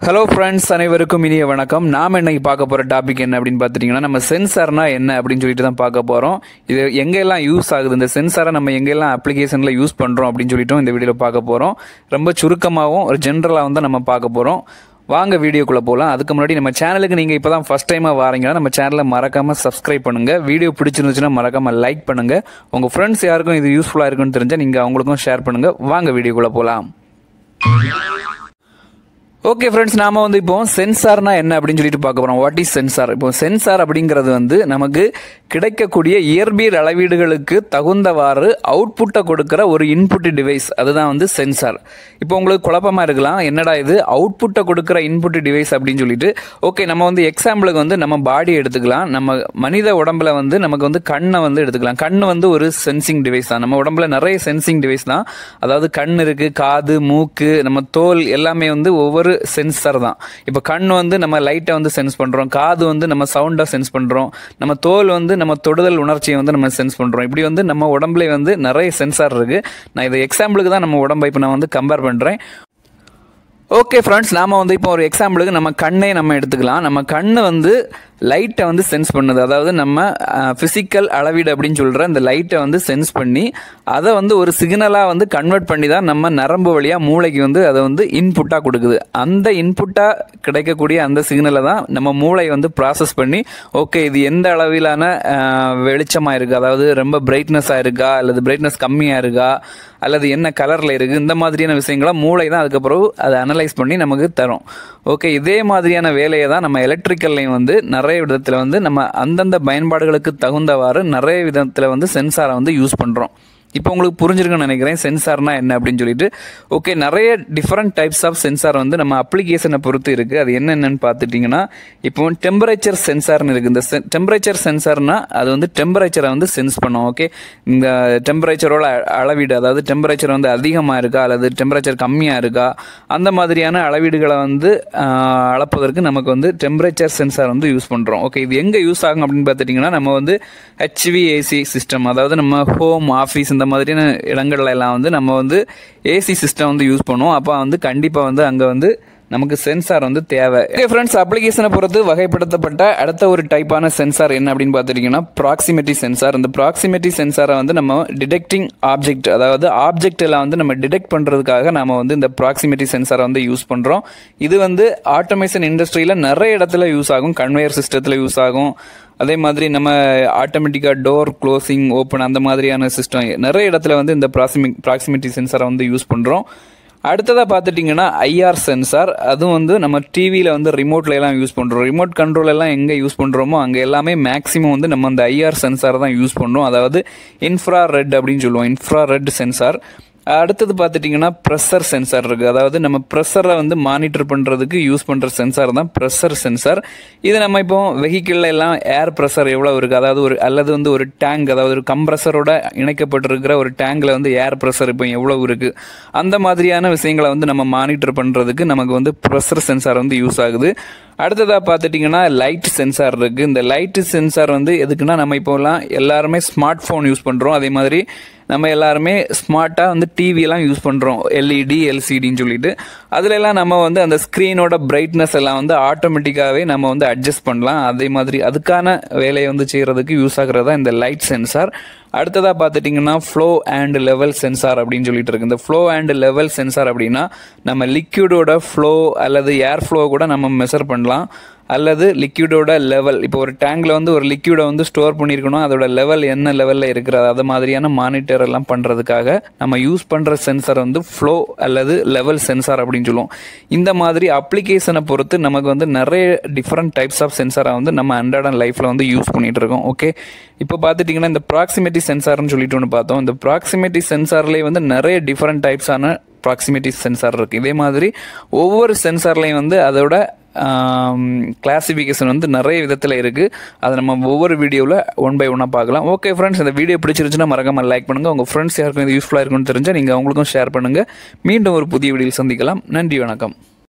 Hello friends, அனைவருக்கும் இனிய வணக்கம். நாம் இன்னைக்கு பார்க்க போகிற டாபிக் என்ன அப்படின்னு பார்த்துட்டிங்கன்னா, நம்ம சென்சார்னா என்ன அப்படின்னு சொல்லிட்டு தான் பார்க்க போகிறோம். இது எங்கெல்லாம் யூஸ் ஆகுது, இந்த சென்சாரை நம்ம எங்கெல்லாம் அப்ளிகேஷனில் யூஸ் பண்ணுறோம் அப்படின்னு சொல்லிட்டு இந்த வீடியோவில் பார்க்க போகிறோம். ரொம்ப சுருக்கமாகவும் ஒரு ஜென்ரலாக வந்து நம்ம பார்க்க போகிறோம். வாங்க வீடியோக்குள்ளே போகலாம். அதுக்கு முன்னாடி நம்ம சேனலுக்கு நீங்கள் இப்போ தான் ஃபஸ்ட் டைமாக வாரீங்கன்னா நம்ம சேனலை மறக்காமல் சப்ஸ்கிரைப் பண்ணுங்கள். வீடியோ பிடிச்சிருந்துச்சுன்னா மறக்காமல் லைக் பண்ணுங்கள். உங்கள் ஃப்ரெண்ட்ஸ் யாருக்கும் இது யூஸ்ஃபுல்லாக இருக்குன்னு தெரிஞ்சால் நீங்கள் அவங்களுக்கும் ஷேர் பண்ணுங்கள். வாங்க வீடியோக்குள்ளே போகலாம். ஓகே ஃப்ரெண்ட்ஸ், நாம வந்து இப்போ சென்சார்னா என்ன அப்படின்னு சொல்லிட்டு பார்க்க போறோம். What is sensor? இப்போ சென்சார் அப்படிங்கிறது வந்து நமக்கு கிடைக்கக்கூடிய இயற்பியல் அளவீடுகளுக்கு தகுந்தவாறு அவுட்புட்டை கொடுக்கிற ஒரு இன்புட் டிவைஸ், அதுதான் வந்து சென்சார். இப்போ உங்களுக்கு குழப்பமா இருக்கலாம், என்னடா இது அவுட்புட்டை கொடுக்கிற இன்புட் டிவைஸ் அப்படின்னு சொல்லிட்டு. ஓகே, நம்ம வந்து எக்ஸாம்பிளுக்கு வந்து நம்ம பாடி எடுத்துக்கலாம். நம்ம மனித உடம்புல வந்து நமக்கு வந்து கண்ணை வந்து எடுத்துக்கலாம். கண் வந்து ஒரு சென்சிங் டிவைஸ் தான். நம்ம உடம்புல நிறைய சென்சிங் டிவைஸ் தான். அதாவது கண் இருக்கு, காது, மூக்கு, நம்ம தோல் எல்லாமே வந்து ஒவ்வொரு சென்சர் தான். இப்போ கண் வந்து நம்ம லைட்டை வந்து சென்ஸ் பண்றோம், காது வந்து நம்ம சவுண்டை சென்ஸ் பண்றோம், நம்ம தோல் வந்து நம்ம தொடுதல் உணர்ச்சியை வந்து நம்ம சென்ஸ் பண்றோம். இப்படி வந்து நம்ம உடம்புல வந்து நிறைய சென்சார் இருக்கு. நான் இதை எக்ஸாம்பிளுக்கு தான் நம்ம உடம்பை இப்போ நான் வந்து கம்பேர் பண்றேன். ஓகே ஃப்ரெண்ட்ஸ், நாம வந்து இப்போ ஒரு எக்ஸாம்பிளுக்கு நம்ம கண்ணே நம்ம எடுத்துக்கலாம். நம்ம கண்ணு வந்து லைட்டை வந்து சென்ஸ் பண்ணுது. அதாவது நம்ம ஃபிசிக்கல் அளவீடு அப்படின்னு சொல்கிற இந்த லைட்டை வந்து சென்ஸ் பண்ணி அதை வந்து ஒரு சிக்னலாக வந்து கன்வெர்ட் பண்ணி தான் நம்ம நரம்பு வழியாக மூளைக்கு வந்து அதை வந்து இன்புட்டாக கொடுக்குது. அந்த இன்புட்டாக கிடைக்கக்கூடிய அந்த சிக்னலை தான் நம்ம மூளை வந்து ப்ராசஸ் பண்ணி, ஓகே இது எந்த அளவிலான வெளிச்சமாக இருக்குது, அதாவது ரொம்ப பிரைட்னஸாக இருக்கா அல்லது பிரைட்னஸ் கம்மியாக இருக்கா அல்லது என்ன கலரில் இருக்குது, இந்த மாதிரியான விஷயங்களை மூளை தான் அதுக்கப்புறம் அதை அனலைஸ் பண்ணி நமக்கு தரும். ஓகே, இதே மாதிரியான வேலையை தான் நம்ம எலக்ட்ரிக்கல்லையும் வந்து நிறைய விதத்தில் வந்து நம்ம அந்தந்த பயன்பாடுகளுக்கு தகுந்தவாறு நிறைய விதத்தில் வந்து சென்சாரை வந்து யூஸ் பண்ணுறோம். இப்போ உங்களுக்கு புரிஞ்சிருக்குன்னு நினைக்கிறேன் சென்சார்னா என்ன அப்படின்னு சொல்லிட்டு. ஓகே, நிறைய டிஃப்ரெண்ட் டைப்ஸ் ஆஃப் சென்சார் வந்து நம்ம அப்ளிகேஷனை பொறுத்து இருக்குது. அது என்னென்னு பார்த்துட்டிங்கன்னா, இப்போ டெம்பரேச்சர் சென்சார்னு இருக்குது. இந்த டெம்பரேச்சர் சென்சார்னா அது வந்து டெம்பரேச்சரை வந்து சென்ஸ் பண்ணும். ஓகே, இந்த டெம்பரேச்சரோட அளவீடு, அதாவது டெம்பரேச்சர் வந்து அதிகமாக இருக்கா அல்லது டெம்பரேச்சர் கம்மியாக இருக்கா, அந்த மாதிரியான அளவீடுகளை வந்து அளப்பதற்கு நமக்கு வந்து டெம்பரேச்சர் சென்சார் வந்து யூஸ் பண்ணுறோம். ஓகே, இது எங்கே யூஸ் ஆகும் அப்படின்னு பார்த்துட்டிங்கன்னா, நம்ம வந்து HVAC சிஸ்டம், அதாவது நம்ம ஹோம், ஆஃபீஸ் இந்த மாதிரியான இடங்கள்ல எல்லாம் வந்து நம்ம வந்து ஏசி சிஸ்டம் வந்து யூஸ் பண்ணுவோம். அப்போ வந்து கண்டிப்பாக வந்து அங்கே வந்து நமக்கு சென்சார் வந்து தேவை. ஓகே ஃப்ரெண்ட்ஸ், அப்ளிகேஷனை பொறுத்து வகைப்படுத்தப்பட்ட அடுத்த ஒரு டைப்பான சென்சார் என்ன அப்படின்னு பார்த்துட்டிங்கன்னா ப்ராக்சிமிட்டி சென்சார். இந்த ப்ராக்சிமிட்டி சென்சாரை வந்து நம்ம டிடெக்டிங் ஆப்ஜெக்ட், அதாவது ஆப்ஜெக்ட் எல்லாம் வந்து நம்ம டிடெக்ட் பண்ணுறதுக்காக நம்ம வந்து இந்த ப்ராக்சிமிட்டி சென்சாரை வந்து யூஸ் பண்ணுறோம். இது வந்து ஆட்டோமேஷன் இண்டஸ்ட்ரியில் நிறைய இடத்துல யூஸ் ஆகும். கன்வேயர் சிஸ்டத்தில் யூஸ் ஆகும். அதே மாதிரி நம்ம ஆட்டோமேட்டிக்காக டோர் க்ளோசிங், ஓப்பன், அந்த மாதிரியான சிஸ்டம் நிறைய இடத்துல வந்து இந்த ப்ராக்சிமிட்டி சென்சாரை வந்து யூஸ் பண்ணுறோம். அடுத்ததாக பார்த்துட்டிங்கன்னா ஐஆர் சென்சார். அதுவும் வந்து நம்ம டிவியில் வந்து ரிமோட்ல எல்லாம் யூஸ் பண்ணுறோம். ரிமோட் கண்ட்ரோல் எல்லாம் எங்கே யூஸ் பண்ணுறோமோ அங்கே எல்லாமே மேக்ஸிமம் வந்து நம்ம அந்த ஐஆர் சென்சார் தான் யூஸ் பண்ணுறோம். அதாவது இன்ஃப்ரா ரெட் அப்படின்னு சொல்லுவோம், இன்ஃப்ரா ரெட் சென்சார். அடுத்தது பார்த்துட்டிங்கன்னா ப்ரெஷர் சென்சார் இருக்குது. அதாவது நம்ம ப்ரெஷரை வந்து மானிட்டர் பண்ணுறதுக்கு யூஸ் பண்ணுற சென்சார் தான் ப்ரெஷர் சென்சார். இது நம்ம இப்போ வெஹிக்கிளில் எல்லாம் ஏர் ப்ரெஷர் எவ்வளோ இருக்குது, அதாவது அல்லது வந்து ஒரு டேங்க், அதாவது ஒரு கம்ப்ரெஷரோட இணைக்கப்பட்டிருக்கிற ஒரு டேங்கில் வந்து ஏர் ப்ரெஷர் இப்போ எவ்வளோ இருக்குது, அந்த மாதிரியான விஷயங்களை வந்து நம்ம மானிட்டர் பண்ணுறதுக்கு நமக்கு வந்து ப்ரெஷர் சென்சார் வந்து யூஸ் ஆகுது. அடுத்ததாக பார்த்துட்டிங்கன்னா லைட் சென்சார் இருக்குது. இந்த லைட் சென்சார் வந்து எதுக்குன்னா, நம்ம இப்போலாம் எல்லாருமே ஸ்மார்ட் ஃபோன் யூஸ் பண்ணுறோம். அதே மாதிரி நம்ம எல்லாருமே ஸ்மார்ட்டாக வந்து டிவியெல்லாம் யூஸ் பண்ணுறோம், LED, LCDன்னு சொல்லிட்டு. அதிலெல்லாம் நம்ம வந்து அந்த ஸ்க்ரீனோட பிரைட்னஸ் எல்லாம் வந்து ஆட்டோமேட்டிக்காகவே நம்ம வந்து அட்ஜஸ்ட் பண்ணலாம். அதே மாதிரி அதுக்கான வேலையை வந்து செய்கிறதுக்கு யூஸ் ஆகுறதா இந்த லைட் சென்சார். அடுத்ததாக பார்த்துட்டிங்கன்னா ஃப்ளோ அண்ட் லெவல் சென்சார் அப்படின்னு சொல்லிட்டு இருக்கு. இந்த ஃப்ளோ அண்ட் லெவல் சென்சார் அப்படின்னா நம்ம லிக்யூடோட ஃப்ளோ அல்லது ஏர் ஃப்ளோ கூட நம்ம மெஷர் பண்ணலாம், அல்லது லிக்யூடோட லெவல். இப்போ ஒரு டேங்கில் வந்து ஒரு லிக்யூடை வந்து ஸ்டோர் பண்ணியிருக்கணும், அதோட லெவல் என்ன லெவலில் இருக்கிறது, அது மாதிரியான மானிட்டர் எல்லாம் பண்ணுறதுக்காக நம்ம யூஸ் பண்ணுற சென்சார் வந்து ஃப்ளோ அல்லது லெவல் சென்சார் அப்படின்னு சொல்லுவோம். இந்த மாதிரி அப்ளிகேஷனை பொறுத்து நமக்கு வந்து நிறைய டிஃப்ரெண்ட் டைப்ஸ் ஆஃப் சென்சாரை வந்து நம்ம அன்றாட லைஃப்பில் வந்து யூஸ் பண்ணிகிட்டு இருக்கோம். ஓகே, இப்போ பார்த்துட்டிங்கன்னா இந்த ப்ராக்சிமிட்டி சென்சார்னு சொல்லிட்டு ஒன்று பார்த்தோம். இந்த ப்ராக்சிமிட்டி சென்சார்லேயே வந்து நிறைய டிஃப்ரெண்ட் டைப்ஸான ப்ராக்சிமிட்டி சென்சார் இருக்குது. இதே மாதிரி ஒவ்வொரு சென்சார்லேயும் வந்து அதோட கிளாசிஃபிகேஷன் வந்து நிறைய விதத்தில் இருக்குது. அதை நம்ம ஒவ்வொரு வீடியோவில் 1 by 1 பார்க்கலாம். ஓகே ஃப்ரெண்ட்ஸ், இந்த வீடியோ பிடிச்சிருச்சுன்னா மறக்காமல் லைக் பண்ணுங்கள். உங்கள் ஃப்ரெண்ட்ஸ் யாருக்கும் இது யூஸ்ஃபுல்லாக இருக்குன்னு தெரிஞ்சால் நீங்கள் அவங்களுக்கும் ஷேர் பண்ணுங்கள். மீண்டும் ஒரு புதிய வீடியோவில் சந்திக்கலாம். நன்றி, வணக்கம்.